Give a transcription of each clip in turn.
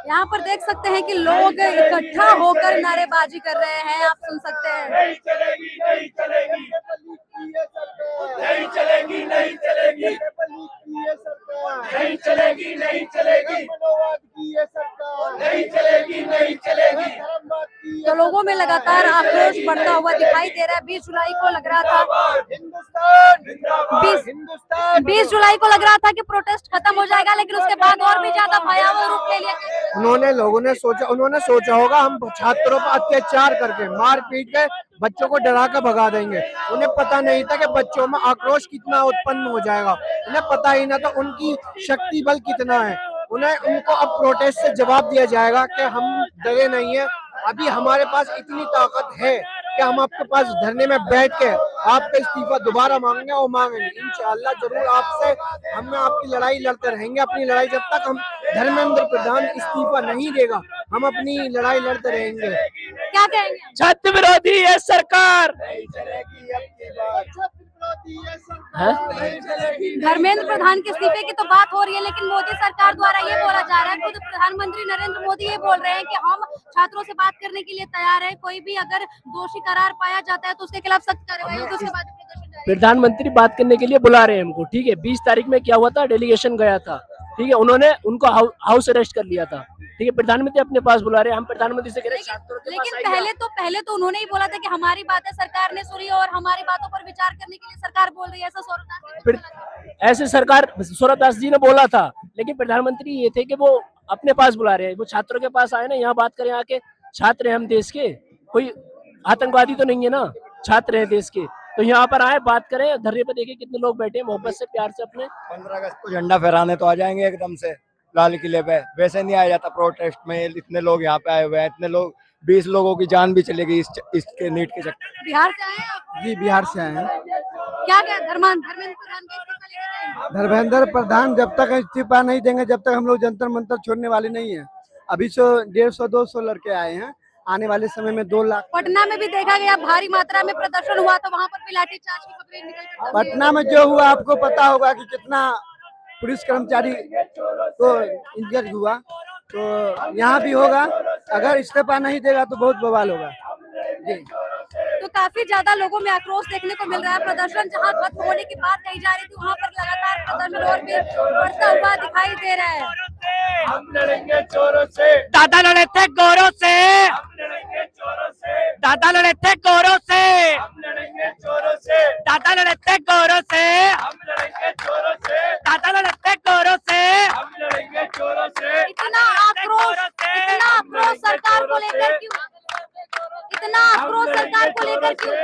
यहाँ पर देख सकते हैं कि लोग इकट्ठा होकर नारेबाजी कर रहे हैं, आप सुन सकते हैं। नहीं चलेगी, नहीं चलेगी, नहीं चलेगी, नहीं चलेगी, नहीं चलेगी, नहीं चलेगी, नहीं चलेगी, नहीं चलेगी। तो लोगों में लगातार आक्रोश बढ़ता हुआ दिखाई दे रहा है। 20 जुलाई को लग रहा था 20 जुलाई को लग रहा था कि प्रोटेस्ट खत्म हो जाएगा, लेकिन उसके बाद और भी ज्यादा भयावह रूप ले लिया। लोगों ने सोचा होगा हम छात्रों पर अत्याचार करके मार पीट के बच्चों को डरा कर भगा देंगे। उन्हें पता नहीं था कि बच्चों में आक्रोश कितना उत्पन्न हो जाएगा। उन्हें पता ही ना था उनकी शक्ति बल कितना है। उनको अब प्रोटेस्ट से जवाब दिया जाएगा कि हम डरे नहीं है, अभी हमारे पास इतनी ताकत है कि हम आपके पास धरने में बैठ के आपका इस्तीफा दोबारा मांगेंगे और मांगेंगे इंशाअल्लाह जरूर आपसे। हम आपकी लड़ाई लड़ते रहेंगे, अपनी लड़ाई जब तक हम धर्मेंद्र प्रधान इस्तीफा नहीं देगा हम अपनी लड़ाई लड़ते रहेंगे। क्या कहेंगे? छात्र विरोधी है सरकार। धर्मेंद्र प्रधान के इस्तीफे की तो बात हो रही है, लेकिन मोदी सरकार द्वारा ये बोला जा रहा है, खुद प्रधानमंत्री नरेंद्र मोदी ये बोल रहे हैं कि हम छात्रों से बात करने के लिए तैयार है। कोई भी अगर दोषी करार पाया जाता है तो उसके खिलाफ सख्त कार्रवाई होगी। उसके बाद प्रधानमंत्री बात करने के लिए बुला रहे हैं हमको, ठीक है। 20 तारीख में क्या हुआ था, डेलीगेशन गया था, ठीक है। उन्होंने उनको हाउस अरेस्ट कर लिया था, ठीक है। प्रधानमंत्री अपने पास बुला रहे हैं, हम प्रधानमंत्री से कह रहे हैं। लेकिन पहले तो उन्होंने ही बोला था कि हमारी बातें सरकार ने सुनी और हमारी बातों पर विचार करने के लिए सरकार बोल रही है, ऐसा ऐसे सरकार सूरदास जी ने बोला था, लेकिन प्रधानमंत्री ये थे कि वो अपने पास बुला रहे हैं। वो छात्रों के पास आए ना, यहाँ बात करें आके। छात्र हैं हम देश के, कोई आतंकवादी तो नहीं है ना, छात्र हैं देश के, तो यहाँ पर आए बात करें। धरने पर देखिए कितने लोग बैठे हैं मोहब्बत से, प्यार से। अपने 15 अगस्त को झंडा फहराने तो आ जाएंगे एकदम से लाल किले पे, वैसे नहीं आया जाता प्रोटेस्ट में। इतने लोग यहाँ पे आए हुए हैं, इतने लोग, 20 लोगों की जान भी चलेगी इसके नीट के चक्कर। बिहार से आए हैं? जी बिहार से आए हैं। क्या धर्मेंद्र प्रधान का इस्तीफा लेकर आए? धर्मेंद्र प्रधान जब तक इस्तीफा नहीं देंगे जब तक हम लोग जंतर मंतर छोड़ने वाले नहीं है। अभी 150-200 लड़के आए हैं, आने वाले समय में 2 लाख। पटना में भी देखा गया भारी मात्रा में प्रदर्शन हुआ, तो वहाँ पर भी लाठीचार्ज की खबरें निकल। पटना में जो हुआ आपको पता होगा कि कितना पुलिस कर्मचारी को इंजर्ड हुआ, तो यहाँ भी होगा। अगर इस्तीफा नहीं देगा तो बहुत बवाल होगा जी। तो काफी ज्यादा लोगों में आक्रोश देखने को मिल रहा है। प्रदर्शन जहां खत्म होने की बात कही जा रही थी, वहां पर लगातार प्रदर्शन और भी बढ़ता हुआ दिखाई दे रहा है। हम लड़ेंगे चोरों से, दादा लड़े थे गोरों से, हम लड़ेंगे चोरों से, दादा लड़े थे गोरों से, हम लड़ेंगे चोरों से, दादा लड़े थे गोरों से, हम लड़ेंगे चोरों से, दादा लड़े थे गोरों से, हम लड़ेंगे चोरों से। इतना आक्रोश सरकार को लेकर क्यों? इतना आक्रोश सरकार को लेकर क्यों?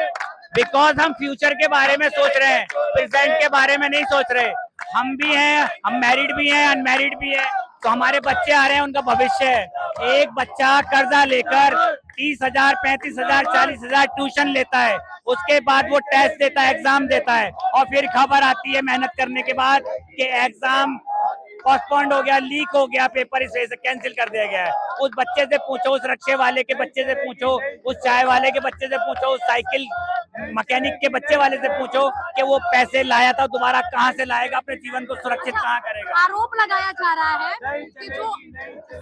बिकॉज हम फ्यूचर के बारे में सोच रहे हैं, प्रेजेंट के बारे में नहीं सोच रहे। हम भी हैं, हम मैरिड भी हैं, अनमैरिड भी हैं, तो हमारे बच्चे आ रहे हैं, उनका भविष्य है। एक बच्चा कर्जा लेकर 30,000, 35,000, 40,000 ट्यूशन लेता है, उसके बाद वो टेस्ट देता है, एग्जाम देता है, और फिर खबर आती है मेहनत करने के बाद कि एग्जाम पोस्टपोन्ड हो गया, लीक हो गया, पेपर इस वजह से कैंसिल कर दिया गया है। उस बच्चे से पूछो, उस रिक्शे वाले के बच्चे से पूछो, उस चाय वाले के बच्चे से पूछो, उस साइकिल मैकेनिक के बच्चे वाले से पूछो कि वो पैसे लाया था, दोबारा कहाँ से लाएगा, अपने जीवन को सुरक्षित कहाँ करेगा। आरोप लगाया जा रहा है कि जो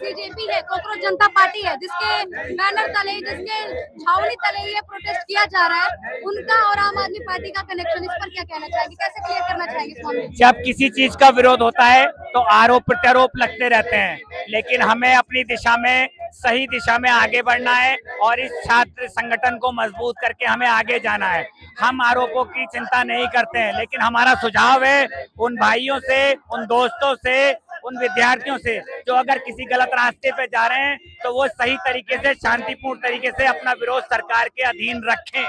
बीजेपी है, कॉकरोच जनता पार्टी है, जिसके बैनर तले, जिसके छावनी तले ये प्रोटेस्ट किया जा रहा है, उनका और आम आदमी पार्टी का कनेक्शन, इस पर क्या कहना चाहेंगे, कैसे क्लियर करना चाहेंगे? जब किसी चीज का विरोध होता है तो आरोप प्रत्यारोप लगते रहते हैं, लेकिन हमें अपनी दिशा में, सही दिशा में आगे बढ़ना है और इस छात्र संगठन को मजबूत करके हमें आगे जाना है। हम आरोपों की चिंता नहीं करते हैं, लेकिन हमारा सुझाव है उन भाइयों से, उन दोस्तों से, उन विद्यार्थियों से जो अगर किसी गलत रास्ते पे जा रहे हैं तो वो सही तरीके से, शांतिपूर्ण तरीके से अपना विरोध सरकार के अधीन रखें।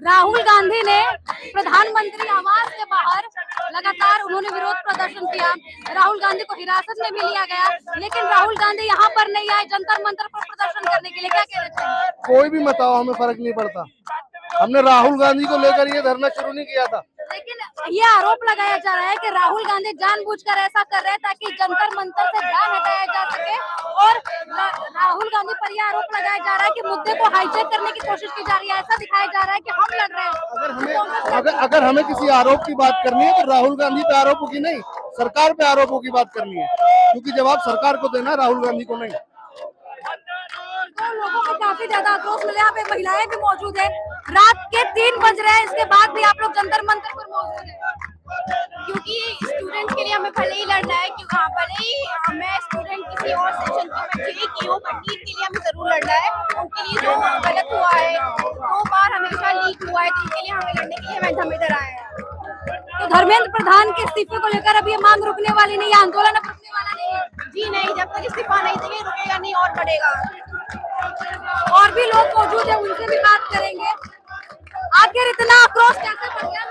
राहुल गांधी ने प्रधानमंत्री आवास के बाहर लगातार उन्होंने विरोध प्रदर्शन किया। राहुल गांधी को हिरासत में भी लिया गया, लेकिन राहुल गांधी यहाँ पर नहीं आए जंतर मंतर पर प्रदर्शन करने के लिए। क्या कहना चाहिए? कोई भी मत आओ, हमें फर्क नहीं पड़ता। हमने राहुल गांधी को लेकर ये धरना शुरू नहीं किया था। लेकिन ये आरोप लगाया जा रहा है कि राहुल गांधी जानबूझकर ऐसा कर रहे हैं ताकि जंतर मंतर से ध्यान हटाया जा सके, और राहुल गांधी पर यह आरोप लगाया जा रहा है कि मुद्दे को हाईजैक करने की कोशिश की जा रही है। ऐसा दिखाया जा रहा है कि हम लड़ रहे हैं। अगर हमें किसी आरोप की बात करनी है तो राहुल गांधी पे आरोप होगी नहीं, सरकार पे आरोपों की बात करनी है, क्योंकि जवाब सरकार को देना है, राहुल गांधी को नहीं। तो लोगों को काफी ज्यादा आक्रोश मिला, यहाँ पे महिलाएं भी मौजूद है। रात के 3 बज रहे हैं, इसके बाद भी आप लोग जंतर मंतर पर मौजूद है, क्योंकि स्टूडेंट के लिए हमें भले ही लड़ना है, क्योंकि हाँ भले ही मैं स्टूडेंट किसी और सेशन की मैं की हूँ, बट नीट के लिए हमें जरूर लड़ना है। उनके लिए जो गलत हुआ है, 2 बार हमेशा लीक हुआ है, तो उसके लिए हमें लड़ने के लिए हम इधर आए हैं। तो धर्मेंद्र प्रधान के इस्तीफे को लेकर अब ये मांग रुकने वाली नहीं है, आंदोलन अब रुकने वाला नहीं है। जी नहीं, जब तक इस्तीफा नहीं देंगे रुकेगा नहीं और बढ़ेगा। और भी लोग मौजूद है, उनसे भी बात करेंगे। आखिर इतना आक्रोश कैसे बढ़ गया?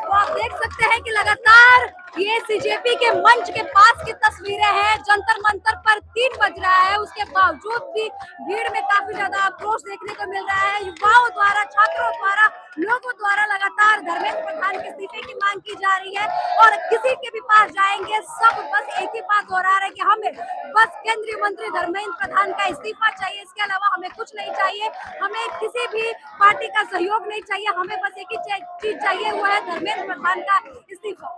तो आप देख सकते हैं कि लगातार ये सीजेपी के मंच के पास की तस्वीरें हैं। जंतर मंतर पर 3 बज रहा है, उसके बावजूद भी भीड़ में काफी ज्यादा आक्रोश देखने को मिल रहा है। युवाओं द्वारा, छात्रों द्वारा, लोगों द्वारा लगातार धर्मेंद्र प्रधान के इस्तीफे की मांग की जा रही है। और किसी के भी पास जाएंगे, सब बस एक ही बात दोहरा रहे हैं कि हमें बस केंद्रीय मंत्री धर्मेंद्र प्रधान का इस्तीफा चाहिए, इसके अलावा हमें कुछ नहीं चाहिए, हमें किसी भी पार्टी का सहयोग नहीं चाहिए, हमें बस एक ही चीज चाहिए, वो है धर्मेंद्र प्रधान का इस्तीफा।